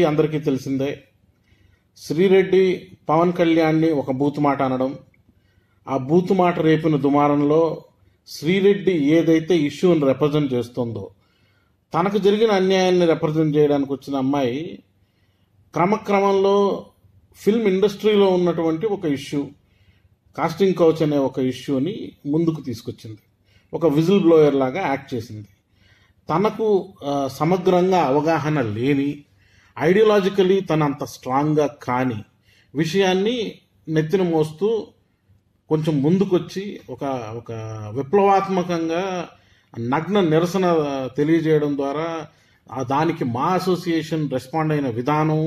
అందరికీ తెలిసిందే, శ్రీరెడ్డి పవన్ కళ్యాణ్ని ఒక బూతు మాట అనడం, ఆ బూతు మాట రేపిన దుమారంలో శ్రీరెడ్డి ఏదైతే ఇష్యూని రిప్రజెంట్ చేస్తుందో, తనకు జరిగిన అన్యాయాన్ని రిప్రజెంట్ చేయడానికి వచ్చిన అమ్మాయి క్రమక్రమంలో ఫిల్మ్ ఇండస్ట్రీలో ఉన్నటువంటి ఒక ఇష్యూ, కాస్టింగ్ కౌచ్ అనే ఒక ఇష్యూని ముందుకు తీసుకొచ్చింది. ఒక విజిల్ బ్లోయర్ లాగా యాక్ట్ చేసింది. తనకు సమగ్రంగా అవగాహన లేని, ఐడియాలజికలీ తన అంత స్ట్రాంగ్గా కాని విషయాన్ని నెత్తిన మోస్తూ కొంచెం ముందుకొచ్చి ఒక ఒక విప్లవాత్మకంగా నగ్న నిరసన తెలియజేయడం ద్వారా దానికి మా అసోసియేషన్ రెస్పాండ్ అయిన విధానం,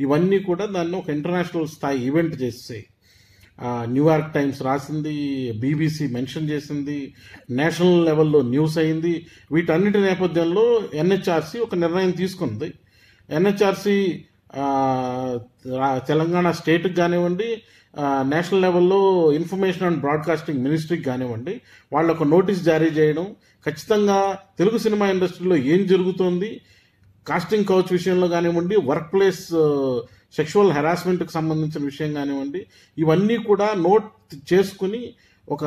ఇవన్నీ కూడా దాన్ని ఒక ఇంటర్నేషనల్ స్థాయి ఈవెంట్ చేసేసాయి. న్యూయార్క్ టైమ్స్ రాసింది, బీబీసీ మెన్షన్ చేసింది, నేషనల్ లెవెల్లో న్యూస్ అయింది. వీటన్నిటి నేపథ్యంలో ఎన్హెచ్ఆర్సీ ఒక నిర్ణయం తీసుకుంది. ఎన్హెచ్ఆర్సీ తెలంగాణ స్టేట్కి కానివ్వండి, నేషనల్ లెవెల్లో ఇన్ఫర్మేషన్ అండ్ బ్రాడ్కాస్టింగ్ మినిస్ట్రీకి కానివ్వండి, వాళ్ళు ఒక నోటీస్ జారీ చేయడం, ఖచ్చితంగా తెలుగు సినిమా ఇండస్ట్రీలో ఏం జరుగుతోంది, కాస్టింగ్ కౌచ్ విషయంలో కానివ్వండి, వర్క్ ప్లేస్ సెక్షువల్ హెరాస్మెంట్కి సంబంధించిన విషయం కానివ్వండి, ఇవన్నీ కూడా నోట్ చేసుకుని ఒక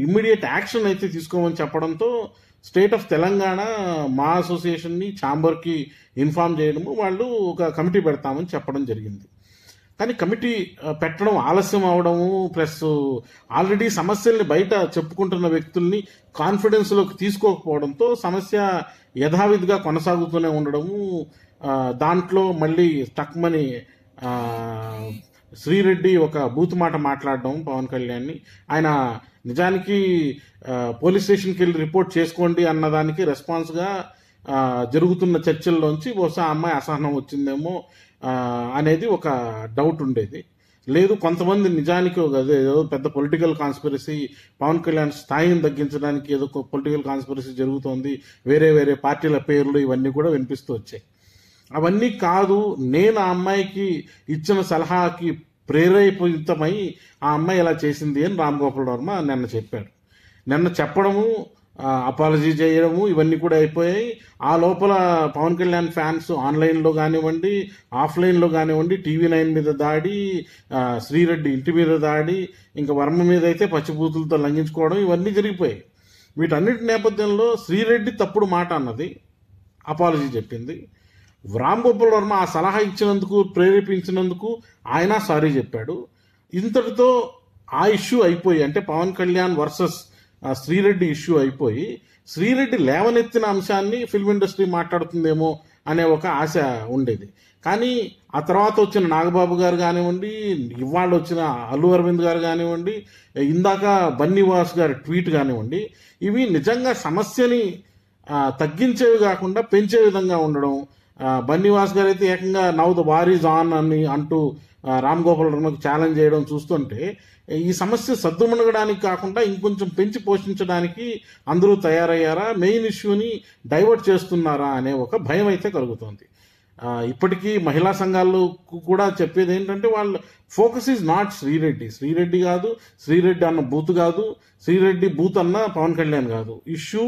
ఇమ్మీడియట్ యాక్షన్ అయితే తీసుకోమని చెప్పడంతో స్టేట్ ఆఫ్ తెలంగాణ మా అసోసియేషన్ని ఛాంబర్కి ఇన్ఫార్మ్ చేయడము, వాళ్ళు ఒక కమిటీ పెడతామని చెప్పడం జరిగింది. కానీ కమిటీ పెట్టడం ఆలస్యం అవడము, ప్లస్ ఆల్రెడీ సమస్యల్ని బయట చెప్పుకుంటున్న వ్యక్తుల్ని కాన్ఫిడెన్స్లోకి తీసుకోకపోవడంతో సమస్య యథావిధిగా కొనసాగుతూనే ఉండడము. దాంట్లో మళ్ళీ తక్కువని శ్రీరెడ్డి ఒక బూతు మాట మాట్లాడడం పవన్ కళ్యాణ్ని. ఆయన నిజానికి పోలీస్ స్టేషన్కి వెళ్ళి రిపోర్ట్ చేసుకోండి అన్నదానికి రెస్పాన్స్గా జరుగుతున్న చర్చల్లోంచి బహుశా అమ్మాయి అసహనం వచ్చిందేమో అనేది ఒక డౌట్ ఉండేది. లేదు, కొంతమంది నిజానికి ఏదో పెద్ద పొలిటికల్ కాన్స్పిరసీ, పవన్ కళ్యాణ్ స్థాయిని తగ్గించడానికి ఏదో పొలిటికల్ కాన్స్పిరసీ జరుగుతోంది, వేరే వేరే పార్టీల పేర్లు ఇవన్నీ కూడా వినిపిస్తూ వచ్చాయి. అవన్నీ కాదు, నేను ఆ అమ్మాయికి ఇచ్చిన సలహాకి ప్రేరేపితమై ఆ అమ్మాయి ఇలా చేసింది అని రామ్ గోపాల్ వర్మ నిన్న చెప్పాడు. నిన్న చెప్పడము, అపాలజీ చేయడము ఇవన్నీ కూడా అయిపోయాయి. ఆ లోపల పవన్ కళ్యాణ్ ఫ్యాన్స్ ఆన్లైన్లో కానివ్వండి, ఆఫ్లైన్లో కానివ్వండి, TV9 మీద దాడి, శ్రీరెడ్డి ఇంటి మీద దాడి, ఇంకా వర్మ మీద అయితే పచ్చిబూతులతో లంఘించుకోవడం, ఇవన్నీ జరిగిపోయాయి. వీటన్నిటి నేపథ్యంలో శ్రీరెడ్డి తప్పుడు మాట అన్నది, అపాలజీ చెప్పింది. రామ్ గోపాల్ వర్మ ఆ సలహా ఇచ్చినందుకు, ప్రేరేపించినందుకు ఆయన సారీ చెప్పాడు. ఇంతటితో ఆ ఇష్యూ అయిపోయి, అంటే పవన్ కళ్యాణ్ వర్సెస్ శ్రీరెడ్డి ఇష్యూ అయిపోయి, శ్రీరెడ్డి లేవనెత్తిన అంశాన్ని ఫిల్మ్ ఇండస్ట్రీ మాట్లాడుతుందేమో అనే ఒక ఆశ ఉండేది. కానీ ఆ తర్వాత వచ్చిన నాగబాబు గారు కానివ్వండి, ఇవాళ వచ్చిన అల్లు అరవింద్ గారు కానివ్వండి, ఇందాక బన్నీవాస్ గారి ట్వీట్ కానివ్వండి, ఇవి నిజంగా సమస్యని తగ్గించేవి కాకుండా పెంచే విధంగా ఉండడం. బన్నీవాస్ గారు అయితే ఏకంగా now the war is on అని అంటూ రామ్ గోపాల్ వర్మకు ఛాలెంజ్ చేయడం చూస్తుంటే, ఈ సమస్య సద్దుమణగడానికి కాకుండా ఇంకొంచెం పెంచి పోషించడానికి అందరూ తయారయ్యారా, మెయిన్ ఇష్యూని డైవర్ట్ చేస్తున్నారా అనే ఒక భయం అయితే కలుగుతోంది. ఇప్పటికీ మహిళా సంఘాలు కూడా చెప్పేది ఏంటంటే, వాళ్ళ ఫోకస్ ఈజ్ నాట్ శ్రీరెడ్డి కాదు, శ్రీరెడ్డి అన్న బూత్ కాదు, శ్రీరెడ్డి బూత్ అన్న పవన్ కళ్యాణ్ కాదు. ఇష్యూ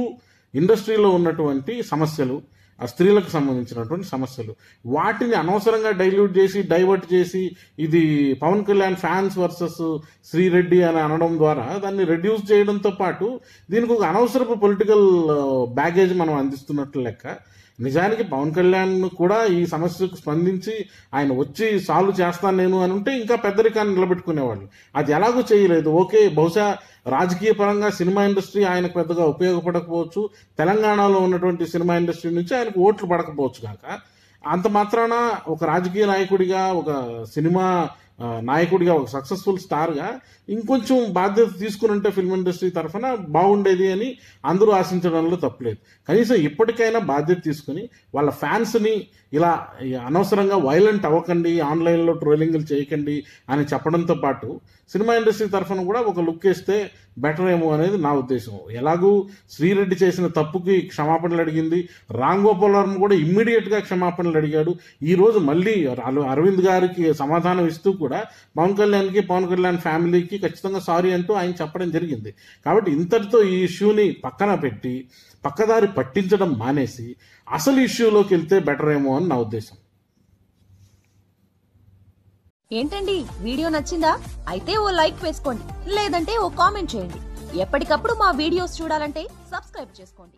ఇండస్ట్రీలో ఉన్నటువంటి సమస్యలు, ఆ స్త్రీలకు సంబంధించినటువంటి సమస్యలు, వాటిని అనవసరంగా డైవర్ట్ చేసి ఇది పవన్ కళ్యాణ్ ఫ్యాన్స్ వర్సెస్ శ్రీరెడ్డి అని అనడం ద్వారా దాన్ని రెడ్యూస్ చేయడంతో పాటు దీనికి ఒక అనవసరపు పొలిటికల్ బ్యాగేజ్ మనం అందిస్తున్నట్లు లెక్క. నిజానికి పవన్ కళ్యాణ్ కూడా ఈ సమస్యకు స్పందించి ఆయన వచ్చి సాల్వ్ చేస్తాను నేను అని ఉంటే ఇంకా పెద్దరికాన్ని నిలబెట్టుకునేవాళ్ళు. అది ఎలాగో చేయలేదు. ఓకే, బహుశా రాజకీయ పరంగా సినిమా ఇండస్ట్రీ ఆయనకు పెద్దగా ఉపయోగపడకపోవచ్చు, తెలంగాణలో ఉన్నటువంటి సినిమా ఇండస్ట్రీ నుంచి ఆయనకు ఓట్లు పడకపోవచ్చు కాక, అంత మాత్రాన ఒక రాజకీయ నాయకుడిగా, ఒక సినిమా నాయకుడిగా, ఒక సక్సెస్ఫుల్ స్టార్గా ఇంకొంచెం బాధ్యత తీసుకుని ఉంటే ఫిల్మ్ ఇండస్ట్రీ తరఫున బాగుండేది అని అందరూ ఆశించడంలో తప్పలేదు. కనీసం ఇప్పటికైనా బాధ్యత తీసుకుని వాళ్ళ ఫ్యాన్స్ని ఇలా అనవసరంగా వైలెంట్ అవ్వకండి, ఆన్లైన్లో ట్రోలింగ్లు చేయకండి అని చెప్పడంతో పాటు సినిమా ఇండస్ట్రీ తరఫున కూడా ఒక లుక్ వేస్తే బెటర్ ఏమో అనేది నా ఉద్దేశం. ఎలాగూ శ్రీరెడ్డి చేసిన తప్పుకి క్షమాపణలు అడిగింది, రామ్ గోపాల్ వర్మ కూడా ఇమ్మీడియట్గా క్షమాపణలు అడిగాడు. ఈరోజు మళ్ళీ అరవింద్ గారికి సమాధానం ఇస్తూ కూడా కూడా పవన్ కళ్యాణ్ ఫ్యామిలీకి ఖచ్చితంగా సారీ అంటూ ఆయన చెప్పడం జరిగింది. కాబట్టి ఇంతటితో ఈ ఇష్యూని పక్కన పెట్టి పక్కదారి పట్టించడం మానేసి అసలు ఇష్యూలోకి వెళ్తే బెటర్ ఏమో అని నా ఉద్దేశం. ఏంటండి, వీడియో నచ్చిందా? అయితే ఓ లైక్ వేసుకోండి, లేదంటే ఓ కామెంట్ చేయండి. ఎప్పటికప్పుడు మా వీడియోస్ చూడాలంటే సబ్స్క్రైబ్ చేసుకోండి.